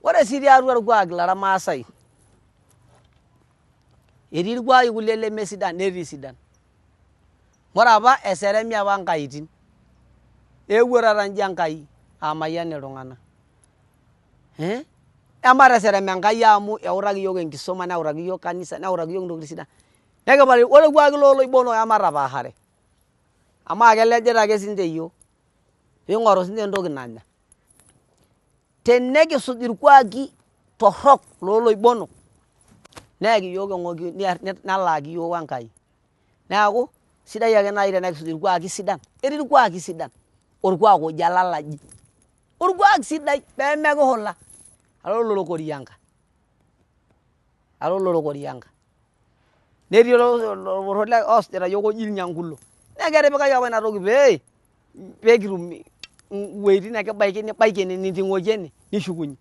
Ore sii tiatua orkuak lormaasai etii irkuaki kulie lemesidan netii sidan. Ore apa eseremi apa nkaitin eewuo taata nji Enkai amayian iltung'anak. Emaata eserem Enkai amu euraki iyiok enkisuma neutaki iyiok kanisa neutaki iyiok ntokitin sidan. Nekipal ore irkuaki looloibon emaatapaashare amaa kelejita ake sinche iyiok piing'oru sinche entoki nanya. Tenekisuj irkuaki torrok looloibonok neeki iyiok eng'oki nelaaki iyiok Enkai. Neeku sidai ake nai tenekisuj irkuaki sidan. Etii irkuaki sidan. Orkuak ojo olalaji. Orkuak sidai peemekihula. Alo olorokorianga. Netii olporrot oosujita iyiok oji Irnyankulo. Nee ketipikaki apa ina toki peekitum iwueitin nekibaiki nibaiki ene niting'oki ene nishukunye.